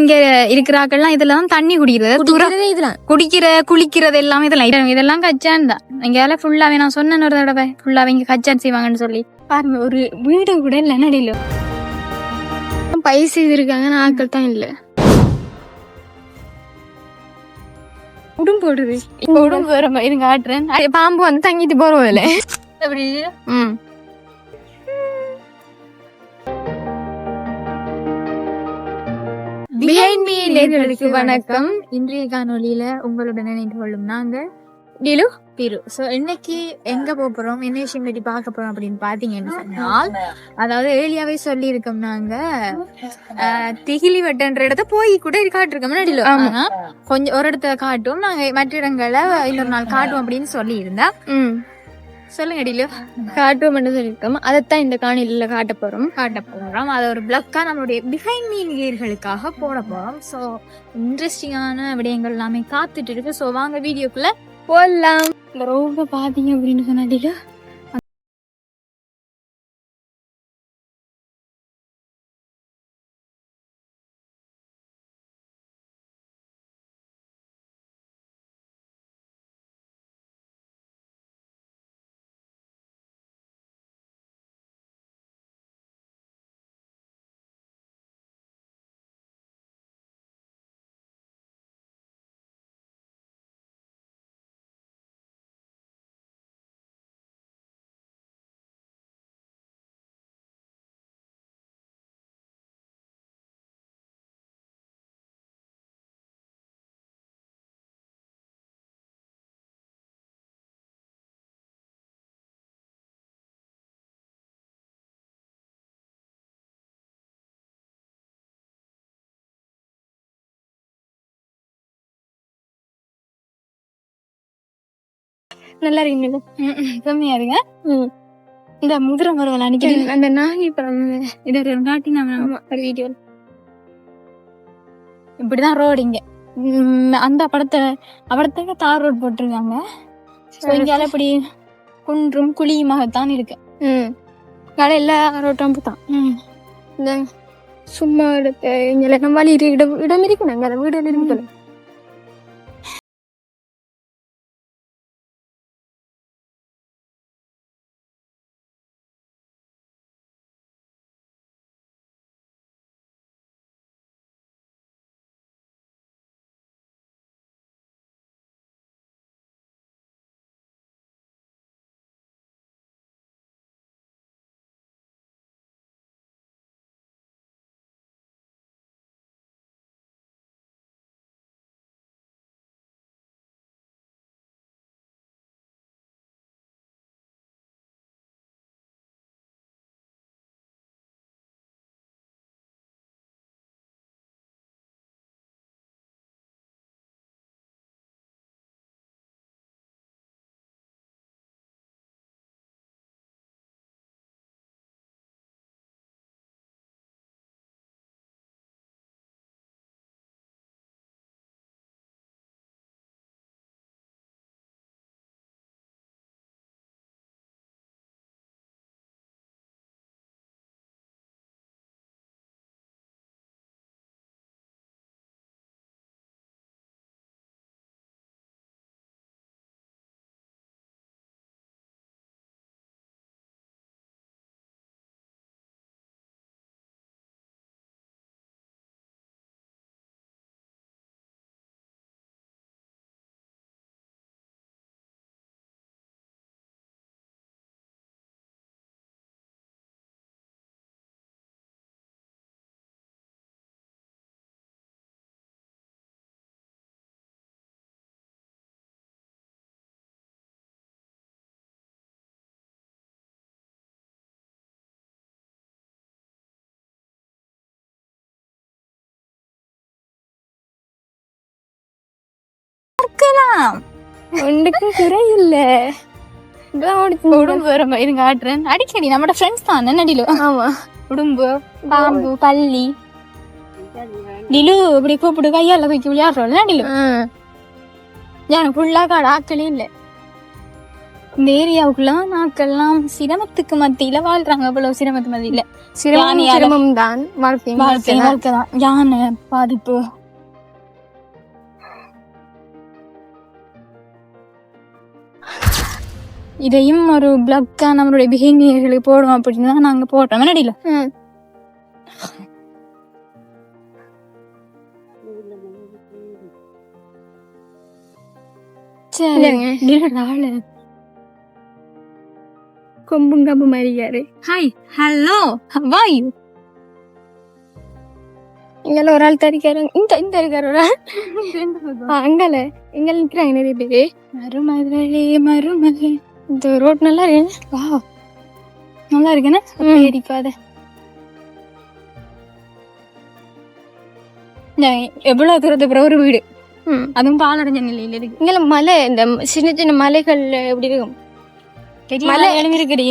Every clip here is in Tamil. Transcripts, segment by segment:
இங்க இருக்கிறாக்கெல்லாம் இதெல்லாம் தண்ணி குடிக்கிறது இதெல்லாம் குளிக்கிறது எல்லாமே இதெல்லாம் கச்சான் தான். இங்கால ஃபுல்லாவே நான் சொன்னேன் ஒரு தடவை ஃபுல்லாவே இங்க கச்சான் செய்வாங்கன்னு சொல்லி பாருங்க. ஒரு வீடு கூட இல்ல நடில பயிர் செய்திருக்காங்க, ஆட்கள் தான் இல்ல. உடம்பு போடுது இப்ப உடம்பு வர இது காட்டுறேன். பாம்பு வந்து தங்கிட்டு போறோம் இல்ல அப்படி. நேயர்களுக்கு வணக்கம். இன்றைய காணொலியில உங்களுடன் இணைந்து கொள்ளும் நாங்க பிரு. சோ இன்னைக்கு எங்க போறோம், என்ன விஷயம் பற்றி பார்க்க போறோம் அப்படின்னு பாத்தீங்கன்னு சொன்னால், அதாவது ஏர்லியாவே சொல்லி இருக்கோம் நாங்க திகிலி வெட்டன்ற இடத்த போய் கூட காட்டிருக்கோம் நடில. ஆனா கொஞ்சம் ஒரு இடத்த காட்டும், நாங்க மற்ற இடங்களை இன்னொரு நாள் காட்டுவோம் அப்படின்னு சொல்லி இருந்தா. சொல்லுங்க அடியில காட்டுவோம் சொல்லியிருக்கோம். அதைத்தான் இந்த காணொலியில காட்ட போறோம். அதை ஒரு பிளக்கா நம்மளுடைய பிஹைண்ட் மீனியர்களுக்காக போட போறோம். ஸோ இன்ட்ரெஸ்டிங்கான விடயங்கள் எல்லாமே காத்துட்டு இருக்கு. ஸோ வாங்க வீடியோக்குள்ள போடலாம். இந்த ரோட பாத்தீங்க அப்படின்னு சொன்னாடில நல்லா இருக்கீங்க, கம்மியா இருங்க. இந்த முதிரை மரம் அன்னைக்கு அந்த நாகி படம் இதை காட்டி ஒரு வீடியோ இப்படிதான் ரோடு இங்க. அந்த படத்துக்கு தார் ரோடு போட்டிருக்காங்க. இங்கால இப்படி குன்றும் குழியுமாகத்தான் இருக்கு. எல்லா ரோட்டும் தான் இந்த சும்மா எடுத்து இங்க நம்ம இடம் இருக்கு. நாங்க வீடு இருக்கு. ஒன்றுக்கும் குறை இல்ல. உடம்பு வர மாதிரி காட்டுறேன். அடிக்கடி நம்மட ஃப்ரெண்ட்ஸ் தான் நடிலு. ஆமா, உடம்பு பாம்பு பள்ளி நிலு இப்படி கூப்பிடு கையால தூக்கி விளையாடுறோம் நடிலு. எனக்கு ஃபுல்லா காடு ஆக்களே இல்லை. இந்த ஏரியாவுக்குள்ள ஆட்கள்லாம் சிரமத்துக்கு மத்தியில வாழ்றாங்க. அவ்வளவு சிரமத்து மத்தியில சிரமம் தான் வாழ்க்கை தான். யானை பாதிப்பு. இதையும் ஒரு பிளாக்கா நம்மளுடைய பிஹேவியர்களுக்கு போடுவோம் அப்படின்னு தான் நாங்க போட்டோம். நடில கொம்பும் கம்பு மாதிரியாரு. Hi hello how are you? இங்கெல்லாம் ஒரு ஆள் தரிக்காரு. இந்த இருக்காரு ஒரு ஆள். அங்கால இங்க நிக்கிறாங்க நிறைய பேரு. மருமகளே மருமகளே. இந்த ரோட் நல்லா இருக்கு. வா நல்லா இருக்குன்னு ஏறிக்காத. எவ்வளவு தூரத்துக்கு ஒரு வீடு, அதுவும் பாலடைஞ்ச நிலையில இருக்கு. இங்க மலை, இந்த சின்ன சின்ன மலைகள் எப்படி இருக்கும், மலை எழுந்திருக்குடி.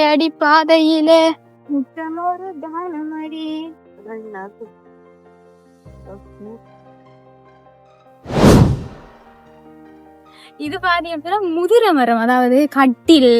அடி பாதையில முத்தமோடு தானமடி. இது பாத்தீங்கன்னா முதிரை மரம், அதாவது கட்டில்,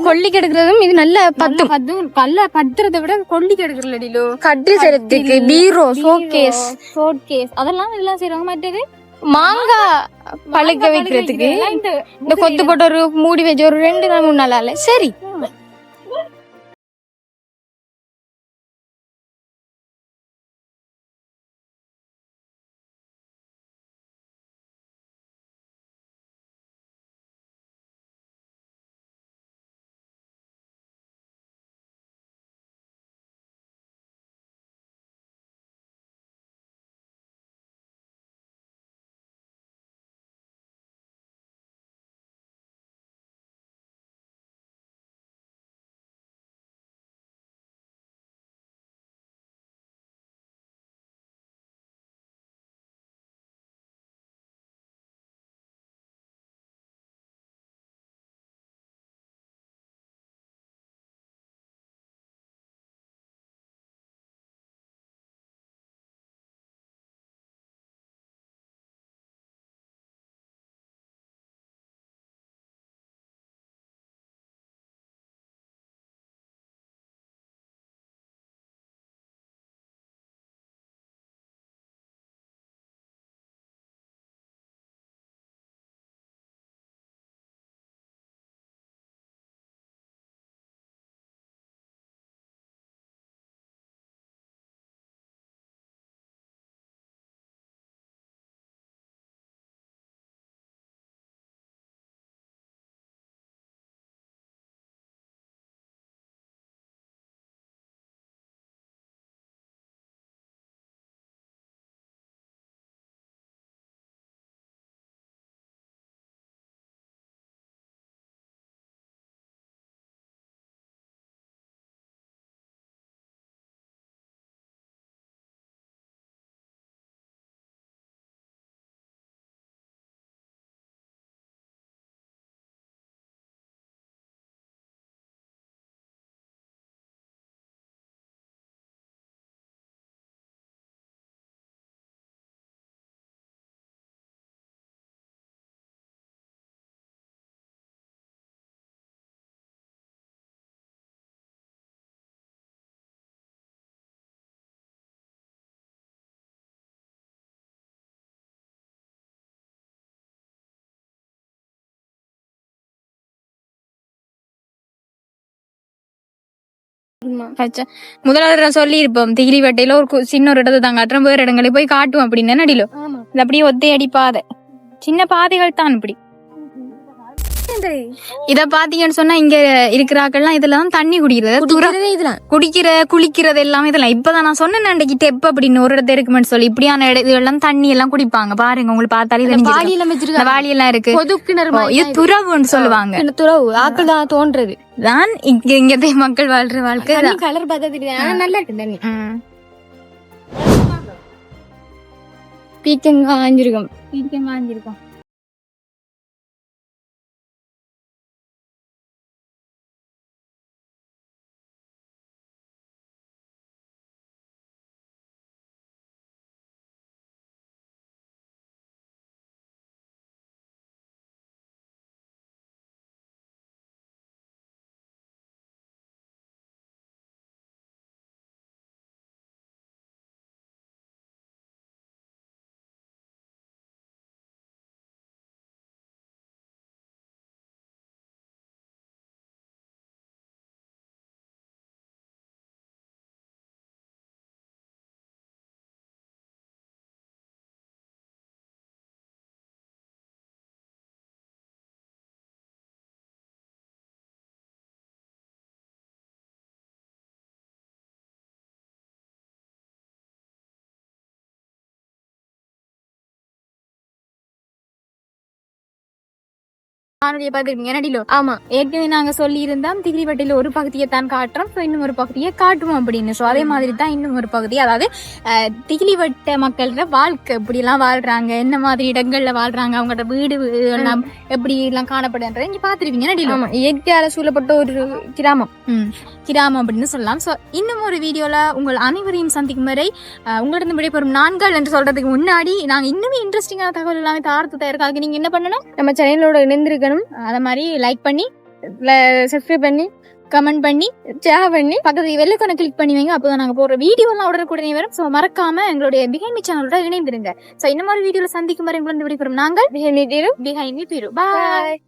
கொல்லி கெடுக்கிறதும் இது நல்ல பத்து கல்ல பத்துறதை விட கொல்லி கெடுக்கிறதுல கட்டில் செய்யறதுக்கு பீரோ, ஷோகேஸ் அதெல்லாம் எல்லாம் செய்யறாங்க. மற்றது மாங்காய் பழுக்க வைக்கிறதுக்கு இந்த கொத்து போட்டு ஒரு மூடி வச்சு ஒரு 2 நாள் 3 நாள் சரி. முதல்ல சொல்லி இருப்போம் திகிரி வட்டையில ஒரு சின்ன ஒரு இடத்தை தான் காட்டுறோம், வேற இடங்களுக்கு போய் காட்டுவோம் அப்படின்னு நடிலோ. இது அப்படியே ஒத்தையடி பாதை, சின்ன பாதைகள் தான் இப்படி. இத பாத்தீங்கன்னு சொன்னா இங்க இருக்கிறாக்கெல்லாம் இதுலதான் தண்ணி குடிக்கிறது, குளிக்கிறது எல்லாம் இதெல்லாம். இப்பதான் நான் சொன்னேன் அன்றைக்கு டெப் அப்படின்னு ஒரு இடத்துல இருக்குமென்னு சொல்லி, இப்படியான இதெல்லாம் தண்ணி எல்லாம் குடிப்பாங்க. பாருங்க உங்களுக்கு பார்த்தாலே வாளி எல்லாம் இருக்கு. இது துறவுன்னு சொல்லுவாங்க. துறவு ஆக்கள் தான் தோன்றது தான் இங்கதே மக்கள் வாழ்ற வாழ்க்கை. கலர் பார்த்தா நல்லா இருக்கு தண்ணி. பீக்கங்காய் ஆஞ்சிருக்கோம். ஆமா, ஏற்கனவே நாங்க சொல்லி இருந்தோம் திகிரிவட்டையில ஒரு பகுதியை தான் காட்டுறோம், இன்னும் ஒரு பகுதியை காட்டுவோம் அப்படின்னு. ஸோ அதே மாதிரி தான் இன்னும் ஒரு பகுதி, அதாவது திகிரிவட்ட மக்களோட வாழ்க்கை எப்படி எல்லாம் வாழ்றாங்க, என்ன மாதிரி இடங்கள்ல வாழ்றாங்க, அவங்களோட வீடு எல்லாம் எப்படி எல்லாம் காணப்படுன்றதை இங்க பாத்துருவீங்க. இயற்கையால சூழப்பட்ட ஒரு கிராமம் அப்படின்னு சொல்லலாம். ஸோ இன்னும் ஒரு வீடியோல உங்கள் அனைவரையும் சந்திக்கும் வரை உங்களிடம் விடைபெறும் நான்கள் என்று சொல்றதுக்கு முன்னாடி நாங்க இன்னுமே இன்ட்ரெஸ்டிங்கான தகவல் எல்லாமே தார்த்து தயாரிக்காக நீங்க என்ன பண்ணணும், நம்ம சேனலோட இணைந்திருக்கணும். அத மாதிரி லைக் பண்ணி, சப்ஸ்கிரைப் பண்ணி, கமெண்ட் பண்ணி, ஷேர் பண்ணி, பக்கத்துல வெள்ளைக்கான கிளிக் பண்ணி வைங்க. அப்போதான் நாங்க போற வீடியோ எல்லாம் உடனுக்குடனே வரும். ஸோ மறக்காம எங்களுடைய பிஹைண்ட் மீ சேனலோட இணைந்திருங்க. ஸோ இன்னும் ஒரு வீடியோல சந்திக்கும் வரை உங்களை விடைபெறும் நாங்கள் பிஹைண்ட் மீ பீரு. பாய்.